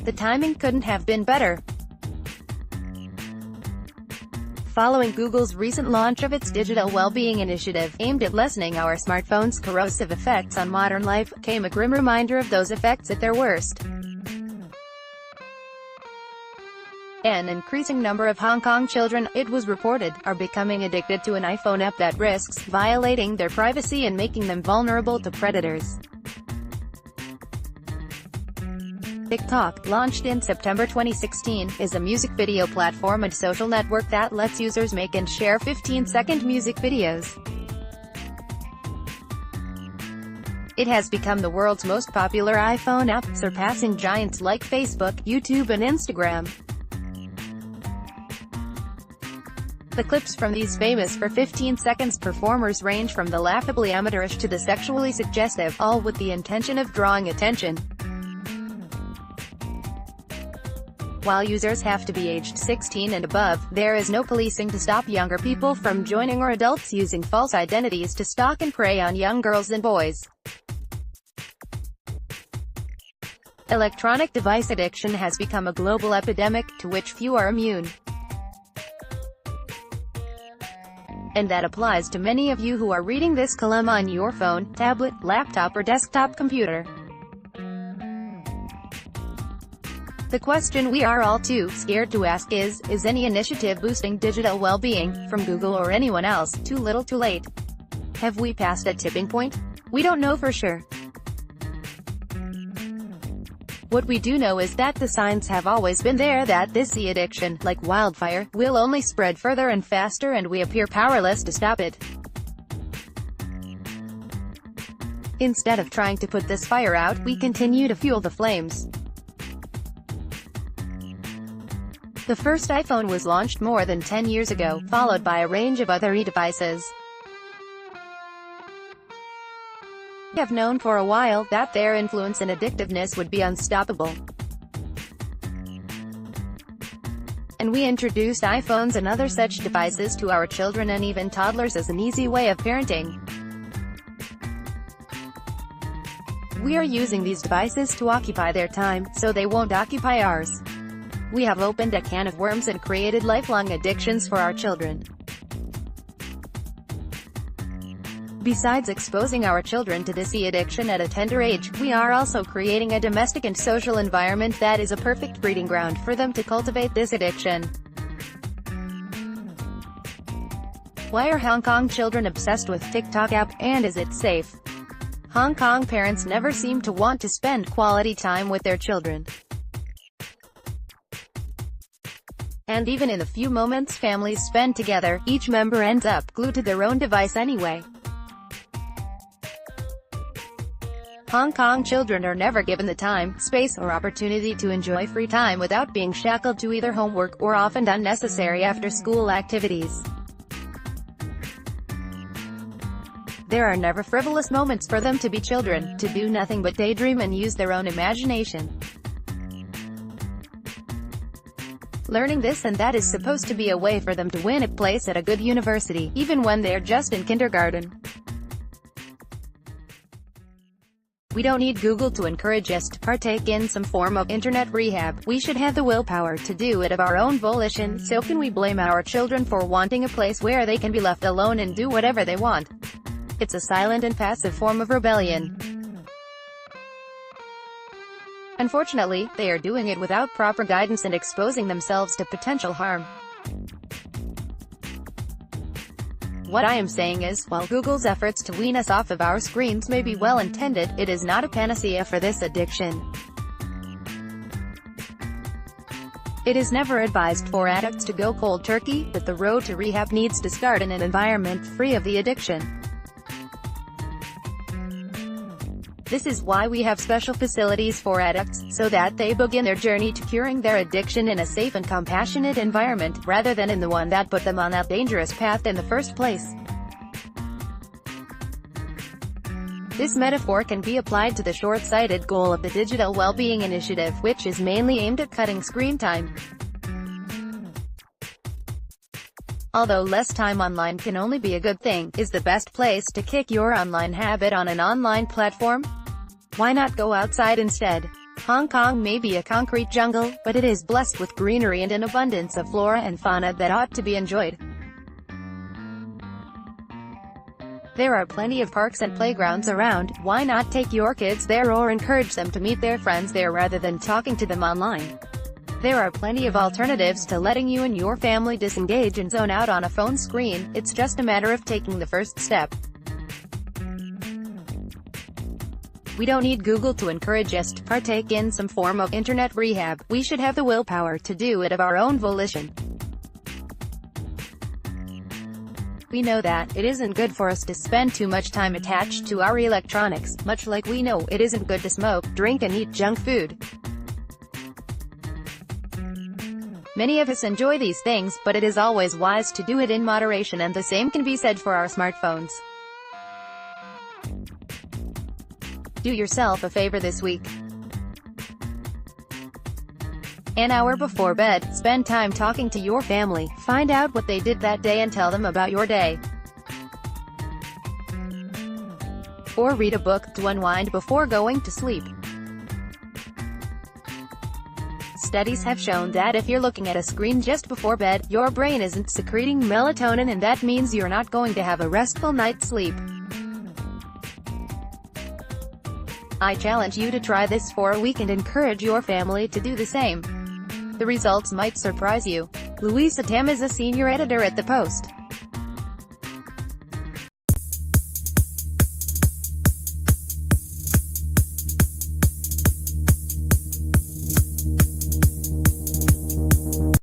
The timing couldn't have been better. Following Google's recent launch of its Digital Wellbeing initiative, aimed at lessening our smartphones' corrosive effects on modern life, came a grim reminder of those effects at their worst. An increasing number of Hong Kong children, it was reported, are becoming addicted to an iPhone app that risks violating their privacy and making them vulnerable to predators. Tik Tok, launched in September 2016, is a music video platform and social network that lets users make and share 15-second music videos. It has become the world's most popular iPhone app, surpassing giants like Facebook, YouTube and Instagram. The clips from these famous for 15 seconds performers range from the laughably amateurish to the sexually suggestive, all with the intention of drawing attention. While users have to be aged 16 and above, there is no policing to stop younger people from joining or adults using false identities to stalk and prey on young girls and boys. Electronic device addiction has become a global epidemic, to which few are immune. And that applies to many of you who are reading this column on your phone, tablet, laptop or desktop computer. The question we are all too scared to ask is any initiative boosting digital well-being, from Google or anyone else, too little too late? Have we passed a tipping point? We don't know for sure. What we do know is that the signs have always been there that this e-addiction, like wildfire, will only spread further and faster, and we appear powerless to stop it. Instead of trying to put this fire out, we continue to fuel the flames. The first iPhone was launched more than 10 years ago, followed by a range of other e-devices. We have known for a while that their influence and addictiveness would be unstoppable. And we introduced iPhones and other such devices to our children and even toddlers as an easy way of parenting. We are using these devices to occupy their time, so they won't occupy ours. We have opened a can of worms and created lifelong addictions for our children. Besides exposing our children to this e-addiction at a tender age, we are also creating a domestic and social environment that is a perfect breeding ground for them to cultivate this addiction. Why are Hong Kong children obsessed with TikTok app, and is it safe? Hong Kong parents never seem to want to spend quality time with their children. And even in the few moments families spend together, each member ends up glued to their own device anyway. Hong Kong children are never given the time, space or opportunity to enjoy free time without being shackled to either homework or often unnecessary after-school activities. There are never frivolous moments for them to be children, to do nothing but daydream and use their own imagination. Learning this and that is supposed to be a way for them to win a place at a good university, even when they're just in kindergarten. We don't need Google to encourage us to partake in some form of internet rehab. We should have the willpower to do it of our own volition. So can we blame our children for wanting a place where they can be left alone and do whatever they want? It's a silent and passive form of rebellion. Unfortunately, they are doing it without proper guidance and exposing themselves to potential harm. What I am saying is, while Google's efforts to wean us off of our screens may be well-intended, it is not a panacea for this addiction. It is never advised for addicts to go cold turkey, but the road to rehab needs to start in an environment free of the addiction. This is why we have special facilities for addicts, so that they begin their journey to curing their addiction in a safe and compassionate environment, rather than in the one that put them on that dangerous path in the first place. This metaphor can be applied to the short-sighted goal of the Digital Wellbeing initiative, which is mainly aimed at cutting screen time. Although less time online can only be a good thing, is the best place to kick your online habit on an online platform? Why not go outside instead? Hong Kong may be a concrete jungle, but it is blessed with greenery and an abundance of flora and fauna that ought to be enjoyed. There are plenty of parks and playgrounds around. Why not take your kids there or encourage them to meet their friends there rather than talking to them online? There are plenty of alternatives to letting you and your family disengage and zone out on a phone screen. It's just a matter of taking the first step. We don't need Google to encourage us to partake in some form of internet rehab. We should have the willpower to do it of our own volition. We know that it isn't good for us to spend too much time attached to our electronics, much like we know it isn't good to smoke, drink and eat junk food. Many of us enjoy these things, but it is always wise to do it in moderation, and the same can be said for our smartphones. Do yourself a favor this week. An hour before bed, spend time talking to your family, find out what they did that day and tell them about your day. Or read a book to unwind before going to sleep. Studies have shown that if you're looking at a screen just before bed, your brain isn't secreting melatonin, and that means you're not going to have a restful night's sleep. I challenge you to try this for a week and encourage your family to do the same. The results might surprise you. Louisa Tam is a senior editor at The Post.